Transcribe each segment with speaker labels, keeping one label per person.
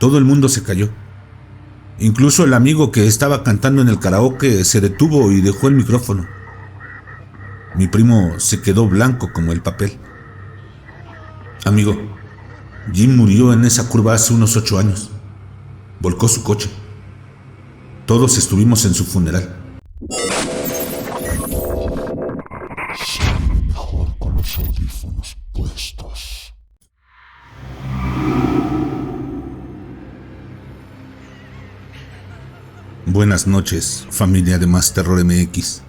Speaker 1: Todo el mundo se calló. Incluso el amigo que estaba cantando en el karaoke se detuvo y dejó el micrófono. Mi primo se quedó blanco como el papel. Amigo, Jim murió en esa curva hace unos 8 años. Volcó su coche. Todos estuvimos en su funeral.
Speaker 2: Mejor con los audífonos puestos.
Speaker 1: Buenas noches, familia de Más Terror MX.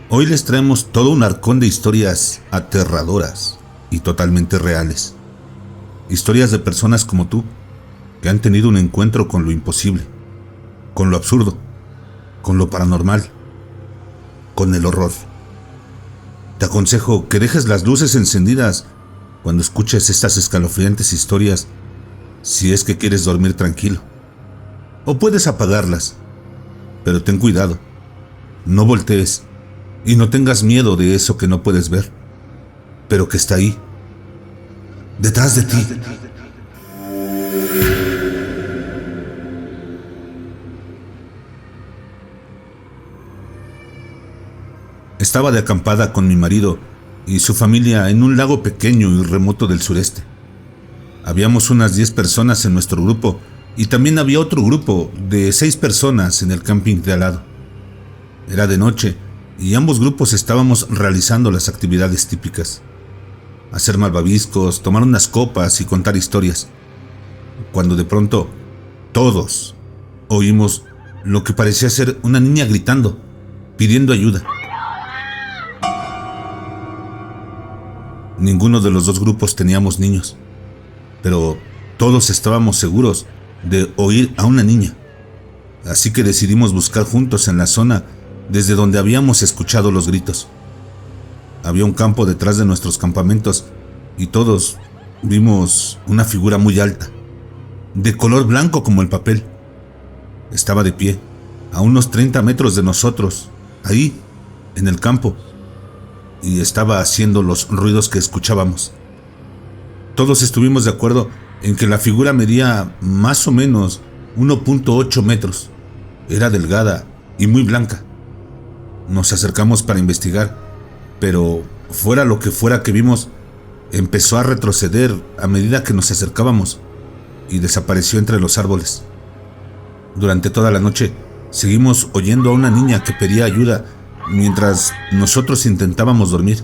Speaker 1: Hoy les traemos todo un arcón de historias aterradoras y totalmente reales. Historias de personas como tú, que han tenido un encuentro con lo imposible, con lo absurdo, con lo paranormal, con el horror. Te aconsejo que dejes las luces encendidas cuando escuches estas escalofriantes historias, si es que quieres dormir tranquilo. O puedes apagarlas, pero ten cuidado, no voltees y no tengas miedo de eso que no puedes ver, pero que está ahí, detrás de ti. Estaba de acampada con mi marido y su familia en un lago pequeño y remoto del sureste. Habíamos unas 10 personas en nuestro grupo y también había otro grupo de 6 personas en el camping de al lado. Era de noche y ambos grupos estábamos realizando las actividades típicas: hacer malvaviscos, tomar unas copas y contar historias. Cuando de pronto, todos oímos lo que parecía ser una niña gritando, pidiendo ayuda. Ninguno de los dos grupos teníamos niños, pero todos estábamos seguros de oír a una niña. Así que decidimos buscar juntos en la zona desde donde habíamos escuchado los gritos. Había un campo detrás de nuestros campamentos y todos vimos una figura muy alta, de color blanco como el papel. Estaba de pie, a unos 30 metros de nosotros, ahí, en el campo, y estaba haciendo los ruidos que escuchábamos. Todos estuvimos de acuerdo en que la figura medía más o menos 1.8 metros. Era delgada y muy blanca. Nos acercamos para investigar, pero fuera lo que fuera que vimos, empezó a retroceder a medida que nos acercábamos y desapareció entre los árboles. Durante toda la noche seguimos oyendo a una niña que pedía ayuda mientras nosotros intentábamos dormir,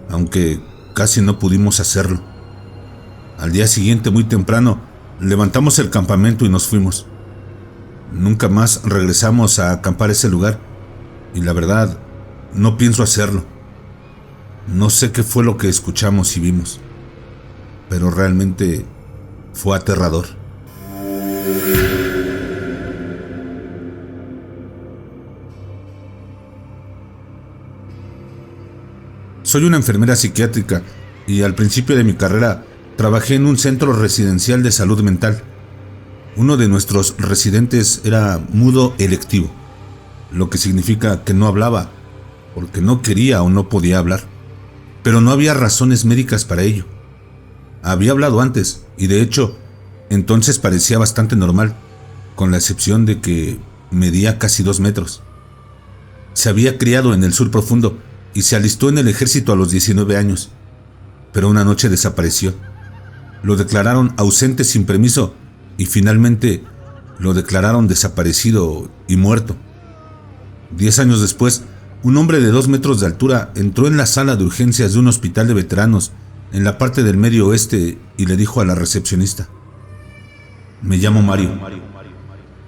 Speaker 1: aunque casi no pudimos hacerlo. Al día siguiente, muy temprano, levantamos el campamento y nos fuimos. Nunca más regresamos a acampar ese lugar y la verdad, no pienso hacerlo. No sé qué fue lo que escuchamos y vimos, pero realmente fue aterrador. Soy una enfermera psiquiátrica y al principio de mi carrera trabajé en un centro residencial de salud mental. Uno de nuestros residentes era mudo electivo, lo que significa que no hablaba porque no quería o no podía hablar, pero no había razones médicas para ello. Había hablado antes y de hecho entonces parecía bastante normal, con la excepción de que medía casi 2 metros. Se había criado en el sur profundo y se alistó en el ejército a los 19 años, pero una noche desapareció. Lo declararon ausente sin permiso y finalmente lo declararon desaparecido y muerto. 10 años después, un hombre de 2 metros de altura entró en la sala de urgencias de un hospital de veteranos en la parte del Medio Oeste y le dijo a la recepcionista: me llamo Mario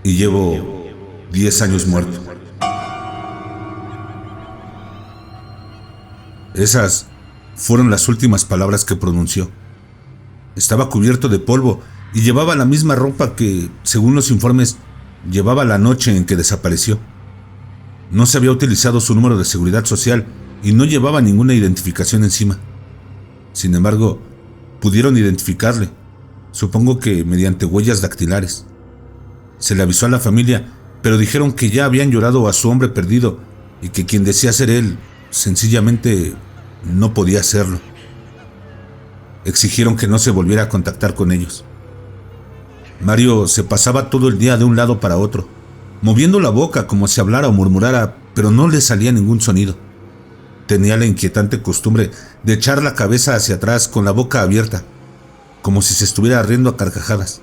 Speaker 1: y llevo 10 años muerto. Esas fueron las últimas palabras que pronunció. Estaba cubierto de polvo y llevaba la misma ropa que, según los informes, llevaba la noche en que desapareció. No se había utilizado su número de seguridad social y no llevaba ninguna identificación encima. Sin embargo, pudieron identificarle, supongo que mediante huellas dactilares. Se le avisó a la familia, pero dijeron que ya habían llorado a su hombre perdido y que quien decía ser él sencillamente no podía hacerlo. Exigieron que no se volviera a contactar con ellos. Mario se pasaba todo el día de un lado para otro, moviendo la boca como si hablara o murmurara, pero no le salía ningún sonido. Tenía la inquietante costumbre de echar la cabeza hacia atrás con la boca abierta, como si se estuviera riendo a carcajadas,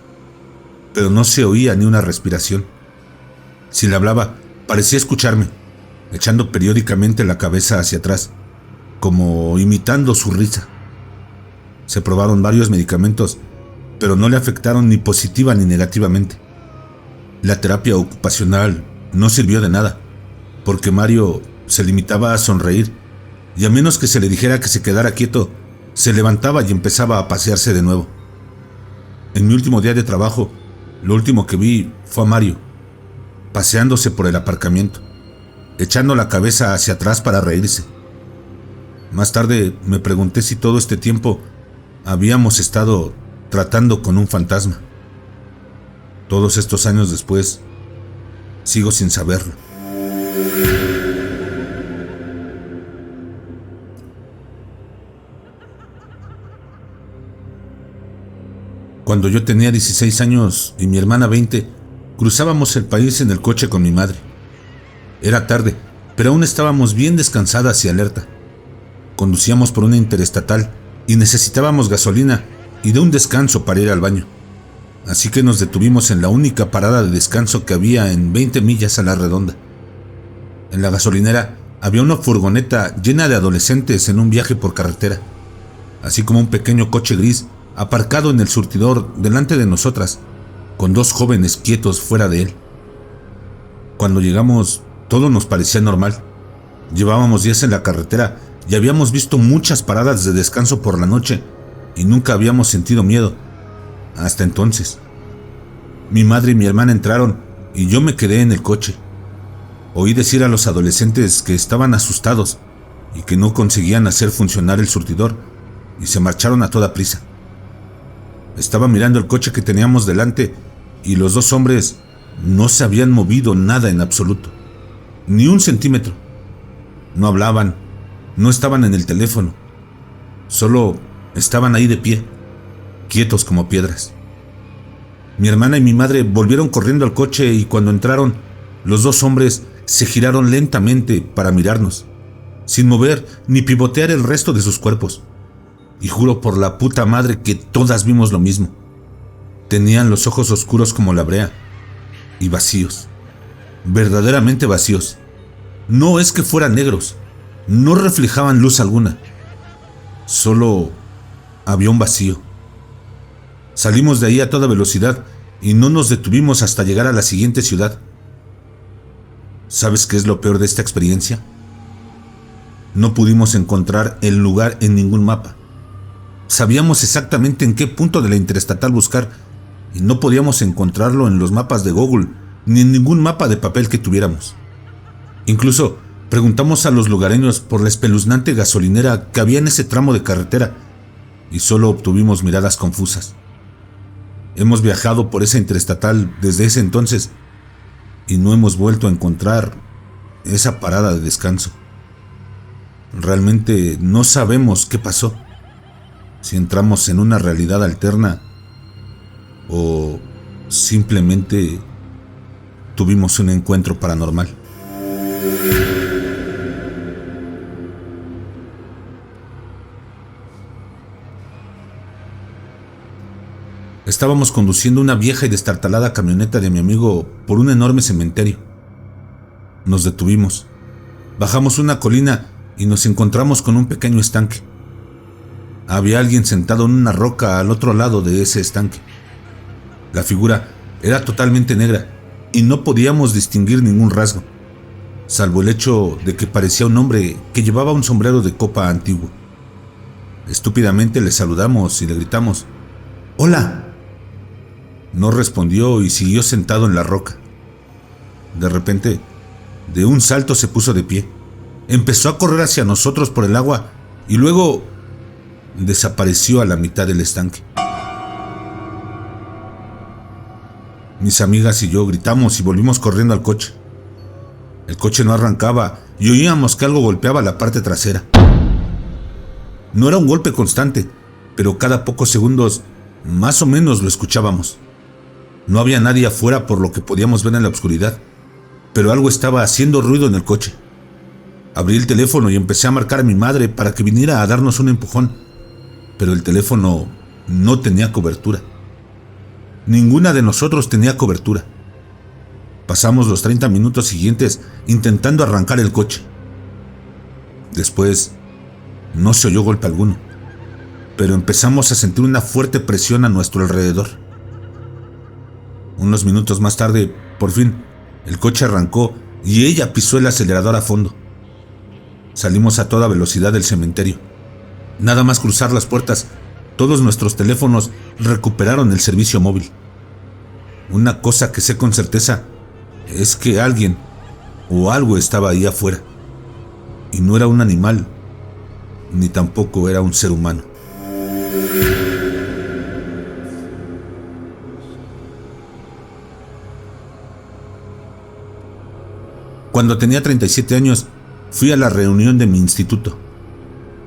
Speaker 1: pero no se oía ni una respiración. Si le hablaba, parecía escucharme, echando periódicamente la cabeza hacia atrás, como imitando su risa. Se probaron varios medicamentos, pero no le afectaron ni positiva ni negativamente. La terapia ocupacional no sirvió de nada, porque Mario se limitaba a sonreír, y a menos que se le dijera que se quedara quieto, se levantaba y empezaba a pasearse de nuevo. En mi último día de trabajo, lo último que vi fue a Mario, paseándose por el aparcamiento, echando la cabeza hacia atrás para reírse. Más tarde me pregunté si todo este tiempo habíamos estado tratando con un fantasma. Todos estos años después, sigo sin saberlo. Cuando yo tenía 16 años y mi hermana 20, cruzábamos el país en el coche con mi madre. Era tarde, pero aún estábamos bien descansadas y alerta. Conducíamos por una interestatal y necesitábamos gasolina y de un descanso para ir al baño. Así que nos detuvimos en la única parada de descanso que había en 20 millas a la redonda. En la gasolinera había una furgoneta llena de adolescentes en un viaje por carretera, así como un pequeño coche gris aparcado en el surtidor delante de nosotras, con dos jóvenes quietos fuera de él. Cuando llegamos, todo nos parecía normal. Llevábamos días en la carretera y habíamos visto muchas paradas de descanso por la noche y nunca habíamos sentido miedo. Hasta entonces. Mi madre y mi hermana entraron y yo me quedé en el coche. Oí decir a los adolescentes que estaban asustados y que no conseguían hacer funcionar el surtidor y se marcharon a toda prisa. Estaba mirando el coche que teníamos delante y los dos hombres no se habían movido nada en absoluto, ni un centímetro. No hablaban, no estaban en el teléfono, solo estaban ahí de pie, quietos como piedras. Mi hermana y mi madre volvieron corriendo al coche y cuando entraron, los dos hombres se giraron lentamente para mirarnos, sin mover ni pivotear el resto de sus cuerpos. Y juro por la puta madre que todas vimos lo mismo. Tenían los ojos oscuros como la brea y vacíos, verdaderamente vacíos. No es que fueran negros, no reflejaban luz alguna, solo había un vacío. Salimos de ahí a toda velocidad y no nos detuvimos hasta llegar a la siguiente ciudad. ¿Sabes qué es lo peor de esta experiencia? No pudimos encontrar el lugar en ningún mapa. Sabíamos exactamente en qué punto de la interestatal buscar y no podíamos encontrarlo en los mapas de Google ni en ningún mapa de papel que tuviéramos. Incluso preguntamos a los lugareños por la espeluznante gasolinera que había en ese tramo de carretera y solo obtuvimos miradas confusas. Hemos viajado por esa interestatal desde ese entonces y no hemos vuelto a encontrar esa parada de descanso. Realmente no sabemos qué pasó. Si entramos en una realidad alterna o simplemente tuvimos un encuentro paranormal. Estábamos conduciendo una vieja y destartalada camioneta de mi amigo por un enorme cementerio. Nos detuvimos, bajamos una colina y nos encontramos con un pequeño estanque. Había alguien sentado en una roca al otro lado de ese estanque. La figura era totalmente negra y no podíamos distinguir ningún rasgo, salvo el hecho de que parecía un hombre que llevaba un sombrero de copa antiguo. Estúpidamente le saludamos y le gritamos: ¡Hola! No respondió y siguió sentado en la roca. De repente, de un salto se puso de pie, empezó a correr hacia nosotros por el agua y luego desapareció a la mitad del estanque. Mis amigas y yo gritamos y volvimos corriendo al coche. El coche no arrancaba y oíamos que algo golpeaba la parte trasera. No era un golpe constante, pero cada pocos segundos más o menos lo escuchábamos. No había nadie afuera por lo que podíamos ver en la oscuridad, pero algo estaba haciendo ruido en el coche. Abrí el teléfono y empecé a marcar a mi madre para que viniera a darnos un empujón, pero el teléfono no tenía cobertura. Ninguna de nosotros tenía cobertura. Pasamos los 30 minutos siguientes intentando arrancar el coche. Después, no se oyó golpe alguno, pero empezamos a sentir una fuerte presión a nuestro alrededor. Unos minutos más tarde, por fin, el coche arrancó y ella pisó el acelerador a fondo. Salimos a toda velocidad del cementerio. Nada más cruzar las puertas, todos nuestros teléfonos recuperaron el servicio móvil. Una cosa que sé con certeza es que alguien o algo estaba ahí afuera. Y no era un animal, ni tampoco era un ser humano. Cuando tenía 37 años, fui a la reunión de mi instituto.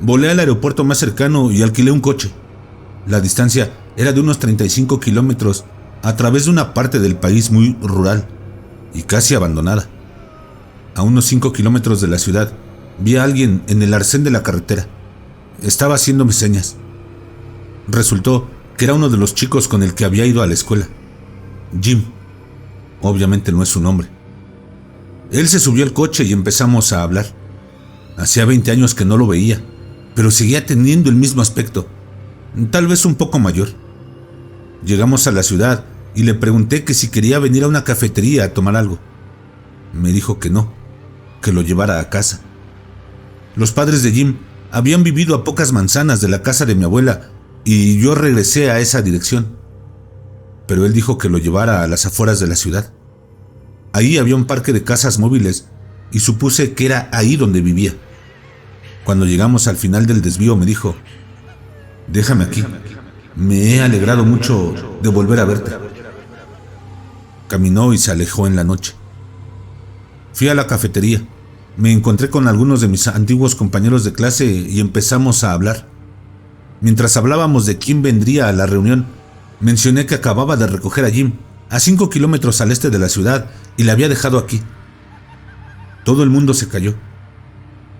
Speaker 1: Volé al aeropuerto más cercano y alquilé un coche. La distancia era de unos 35 kilómetros a través de una parte del país muy rural y casi abandonada. A unos 5 kilómetros de la ciudad, vi a alguien en el arcén de la carretera. Estaba haciéndome señas. Resultó que era uno de los chicos con el que había ido a la escuela. Jim. Obviamente no es su nombre. Él se subió al coche y empezamos a hablar. Hacía 20 años que no lo veía, pero seguía teniendo el mismo aspecto, tal vez un poco mayor. Llegamos a la ciudad y le pregunté que si quería venir a una cafetería a tomar algo. Me dijo que no, que lo llevara a casa. Los padres de Jim habían vivido a pocas manzanas de la casa de mi abuela y yo regresé a esa dirección. Pero él dijo que lo llevara a las afueras de la ciudad. Ahí había un parque de casas móviles y supuse que era ahí donde vivía. Cuando llegamos al final del desvío me dijo: déjame aquí, me he alegrado mucho de volver a verte. Caminó y se alejó en la noche. Fui a la cafetería, me encontré con algunos de mis antiguos compañeros de clase y empezamos a hablar. Mientras hablábamos de quién vendría a la reunión, mencioné que acababa de recoger a Jim a 5 kilómetros al este de la ciudad y la había dejado aquí. Todo el mundo se calló.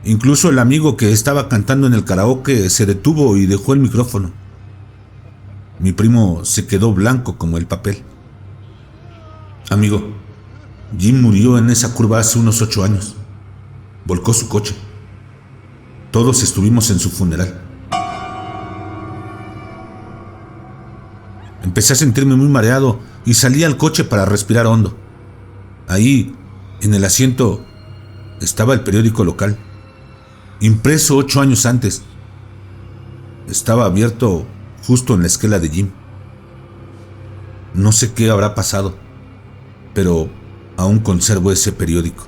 Speaker 1: Incluso el amigo que estaba cantando en el karaoke se detuvo y dejó el micrófono. Mi primo se quedó blanco como el papel. Amigo, Jim murió en esa curva hace unos 8 años. Volcó su coche. Todos estuvimos en su funeral. Empecé a sentirme muy mareado y salí al coche para respirar hondo. Ahí, en el asiento, estaba el periódico local, impreso 8 años antes. Estaba abierto justo en la esquela de Jim. No sé qué habrá pasado, pero aún conservo ese periódico.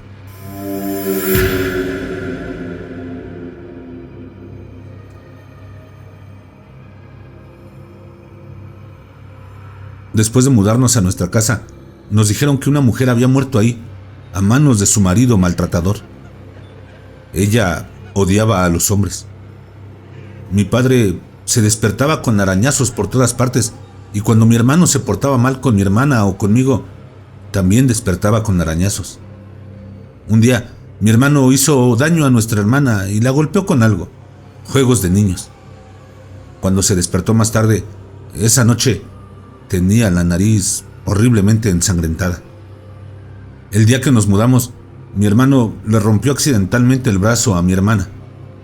Speaker 1: Después de mudarnos a nuestra casa, nos dijeron que una mujer había muerto ahí, a manos de su marido maltratador. Ella odiaba a los hombres. Mi padre se despertaba con arañazos por todas partes, y cuando mi hermano se portaba mal con mi hermana o conmigo, también despertaba con arañazos. Un día, mi hermano hizo daño a nuestra hermana y la golpeó con algo, juegos de niños. Cuando se despertó más tarde, esa noche, tenía la nariz horriblemente ensangrentada. El día que nos mudamos, mi hermano le rompió accidentalmente el brazo a mi hermana,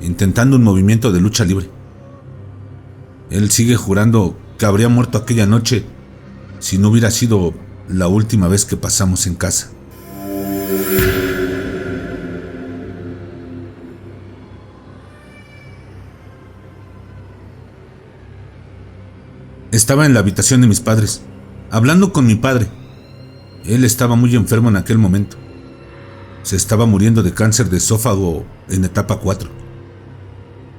Speaker 1: intentando un movimiento de lucha libre. Él sigue jurando que habría muerto aquella noche si no hubiera sido la última vez que pasamos en casa. Estaba en la habitación de mis padres, hablando con mi padre. Él estaba muy enfermo en aquel momento. Se estaba muriendo de cáncer de esófago en etapa 4.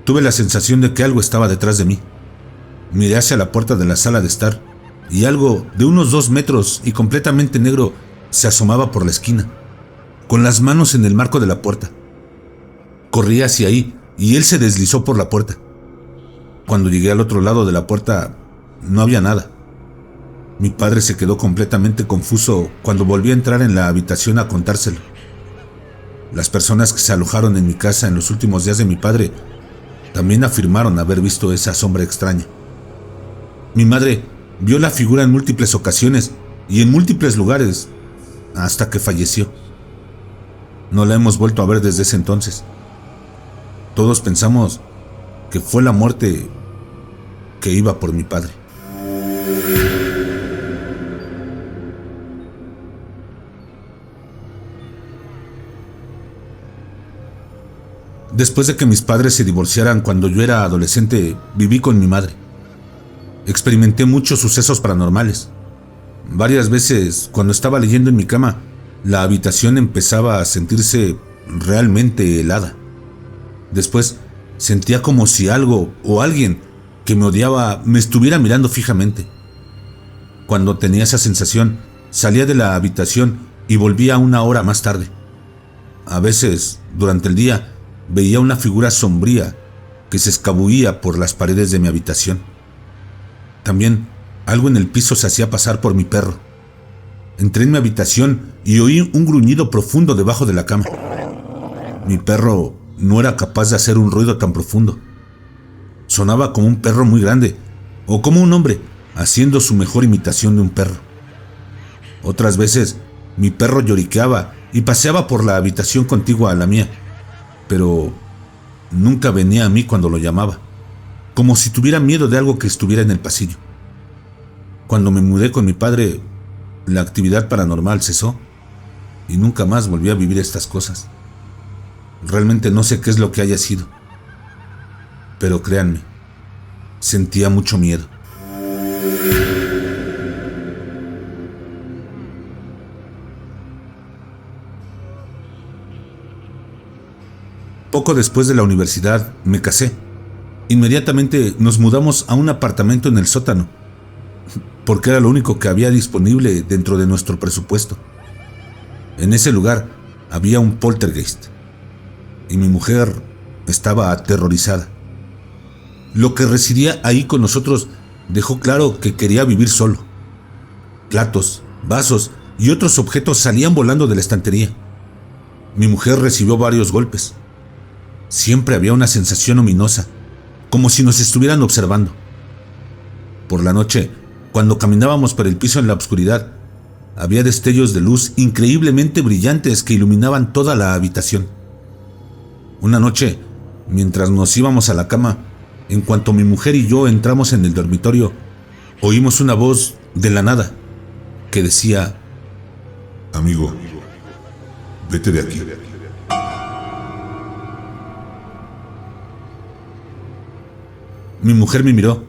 Speaker 1: Tuve la sensación de que algo estaba detrás de mí. Miré hacia la puerta de la sala de estar y algo de unos 2 metros y completamente negro se asomaba por la esquina, con las manos en el marco de la puerta. Corrí hacia ahí y él se deslizó por la puerta. Cuando llegué al otro lado de la puerta, no había nada. Mi padre se quedó completamente confuso cuando volví a entrar en la habitación a contárselo. Las personas que se alojaron en mi casa en los últimos días de mi padre también afirmaron haber visto esa sombra extraña. Mi madre vio la figura en múltiples ocasiones y en múltiples lugares hasta que falleció. No la hemos vuelto a ver desde ese entonces. Todos pensamos que fue la muerte que iba por mi padre. Después de que mis padres se divorciaran cuando yo era adolescente, viví con mi madre. Experimenté muchos sucesos paranormales. Varias veces, cuando estaba leyendo en mi cama, la habitación empezaba a sentirse realmente helada. Después, sentía como si algo o alguien que me odiaba me estuviera mirando fijamente. Cuando tenía esa sensación, salía de la habitación y volvía 1 hora más tarde. A veces, durante el día, veía una figura sombría que se escabullía por las paredes de mi habitación. También algo en el piso se hacía pasar por mi perro. Entré en mi habitación y oí un gruñido profundo debajo de la cama. Mi perro no era capaz de hacer un ruido tan profundo. Sonaba como un perro muy grande o como un hombre haciendo su mejor imitación de un perro. Otras veces mi perro lloriqueaba y paseaba por la habitación contigua a la mía, pero nunca venía a mí cuando lo llamaba, como si tuviera miedo de algo que estuviera en el pasillo. Cuando me mudé con mi padre, la actividad paranormal cesó y nunca más volví a vivir estas cosas. Realmente no sé qué es lo que haya sido, pero créanme, sentía mucho miedo. Poco después de la universidad me casé. Inmediatamente nos mudamos a un apartamento en el sótano, porque era lo único que había disponible dentro de nuestro presupuesto. En ese lugar había un poltergeist y mi mujer estaba aterrorizada. Lo que residía ahí con nosotros dejó claro que quería vivir solo. Platos, vasos y otros objetos salían volando de la estantería. Mi mujer recibió varios golpes. Siempre había una sensación ominosa, como si nos estuvieran observando. Por la noche, cuando caminábamos por el piso en la oscuridad, había destellos de luz increíblemente brillantes que iluminaban toda la habitación. Una noche, mientras nos íbamos a la cama, en cuanto mi mujer y yo entramos en el dormitorio, oímos una voz de la nada que decía:
Speaker 2: Amigo, vete de aquí.
Speaker 1: Mi mujer me miró.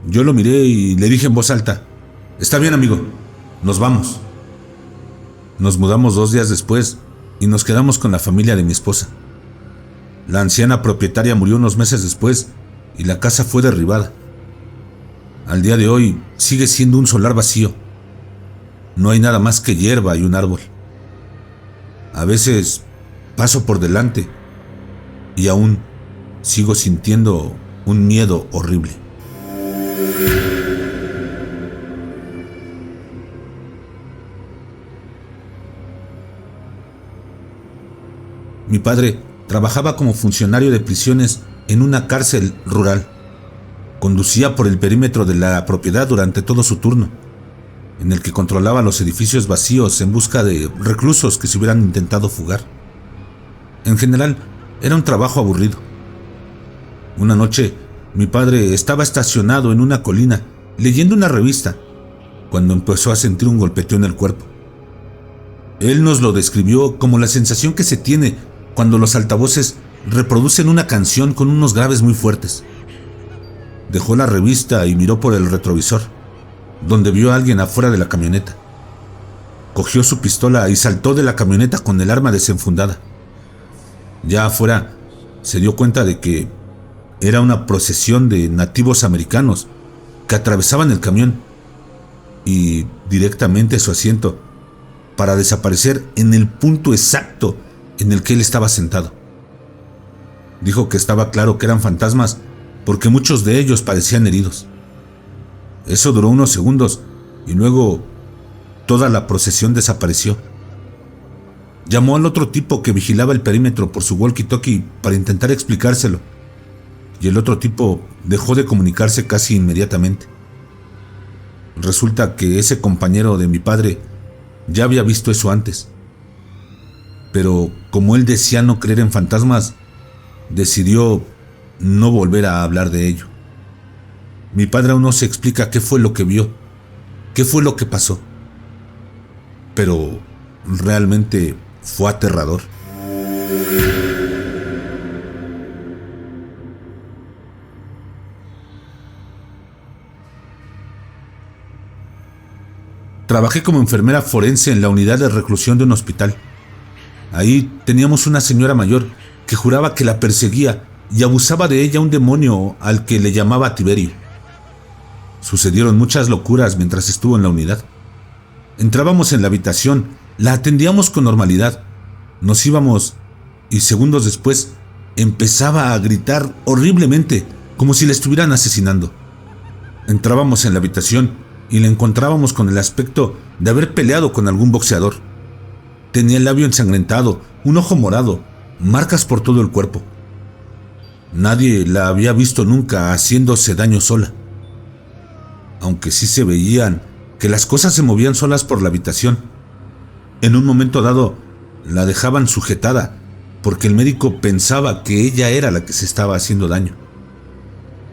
Speaker 1: Yo lo miré y le dije en voz alta: Está bien, amigo, nos vamos. Nos mudamos 2 días después y nos quedamos con la familia de mi esposa. La anciana propietaria murió unos meses después y la casa fue derribada. Al día de hoy sigue siendo un solar vacío. No hay nada más que hierba y un árbol. A veces paso por delante y aún sigo sintiendo un miedo horrible. Mi padre trabajaba como funcionario de prisiones en una cárcel rural. Conducía por el perímetro de la propiedad durante todo su turno, en el que controlaba los edificios vacíos en busca de reclusos que se hubieran intentado fugar. En general, era un trabajo aburrido. Una noche, mi padre estaba estacionado en una colina leyendo una revista cuando empezó a sentir un golpeteo en el cuerpo. Él nos lo describió como la sensación que se tiene cuando los altavoces reproducen una canción con unos graves muy fuertes. Dejó la revista y miró por el retrovisor, donde vio a alguien afuera de la camioneta. Cogió su pistola y saltó de la camioneta con el arma desenfundada. Ya afuera, se dio cuenta de que era una procesión de nativos americanos que atravesaban el camión y directamente su asiento para desaparecer en el punto exacto en el que él estaba sentado. Dijo que estaba claro que eran fantasmas porque muchos de ellos parecían heridos. Eso duró unos segundos y luego toda la procesión desapareció. Llamó al otro tipo que vigilaba el perímetro por su walkie-talkie para intentar explicárselo, y el otro tipo dejó de comunicarse casi inmediatamente. Resulta que ese compañero de mi padre ya había visto eso antes, pero como él decía no creer en fantasmas, decidió no volver a hablar de ello. Mi padre aún no se explica qué fue lo que vio, qué fue lo que pasó, pero realmente fue aterrador. Trabajé como enfermera forense en la unidad de reclusión de un hospital. Ahí teníamos una señora mayor que juraba que la perseguía y abusaba de ella un demonio al que le llamaba Tiberio. Sucedieron muchas locuras mientras estuvo en la unidad. Entrábamos en la habitación, la atendíamos con normalidad, nos íbamos y segundos después empezaba a gritar horriblemente, como si la estuvieran asesinando. Entrábamos en la habitación y la encontrábamos con el aspecto de haber peleado con algún boxeador. Tenía el labio ensangrentado, un ojo morado, marcas por todo el cuerpo. Nadie la había visto nunca haciéndose daño sola, aunque sí se veían que las cosas se movían solas por la habitación. En un momento dado la dejaban sujetada porque el médico pensaba que ella era la que se estaba haciendo daño.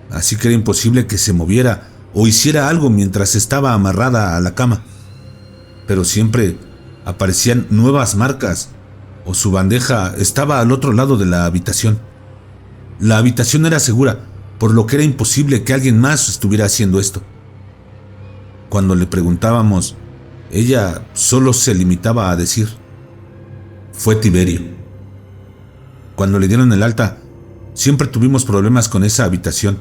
Speaker 1: Así que era imposible que se moviera o hiciera algo mientras estaba amarrada a la cama. Pero siempre aparecían nuevas marcas o su bandeja estaba al otro lado de la habitación. La habitación era segura, por lo que era imposible que alguien más estuviera haciendo esto. Cuando le preguntábamos, ella solo se limitaba a decir: fue Tiberio. Cuando le dieron el alta, siempre tuvimos problemas con esa habitación.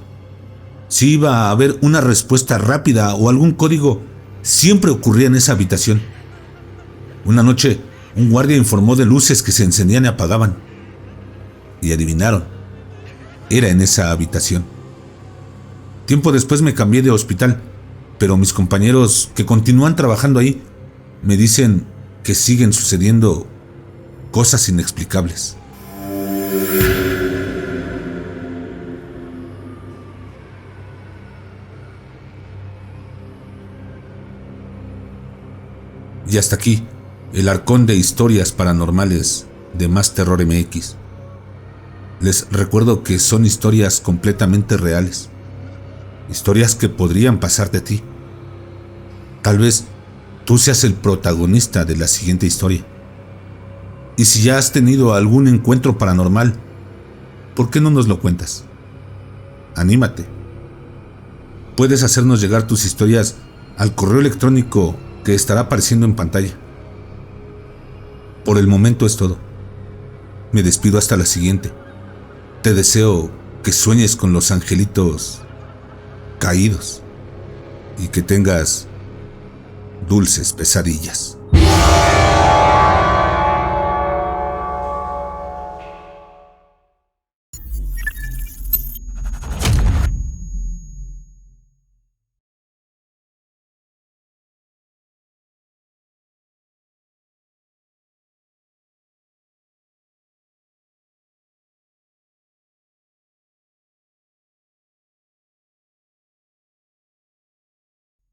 Speaker 1: Si iba a haber una respuesta rápida o algún código, siempre ocurría en esa habitación. Una noche, un guardia informó de luces que se encendían y apagaban. Y adivinaron, era en esa habitación. Tiempo después me cambié de hospital, pero mis compañeros que continúan trabajando ahí me dicen que siguen sucediendo cosas inexplicables. Y hasta aquí, el arcón de historias paranormales de Más Terror MX. Les recuerdo que son historias completamente reales. Historias que podrían pasarte a ti. Tal vez tú seas el protagonista de la siguiente historia. Y si ya has tenido algún encuentro paranormal, ¿por qué no nos lo cuentas? Anímate. Puedes hacernos llegar tus historias al correo electrónico que estará apareciendo en pantalla. Por el momento es todo. Me despido hasta la siguiente. Te deseo que sueñes con los angelitos caídos y que tengas dulces pesadillas.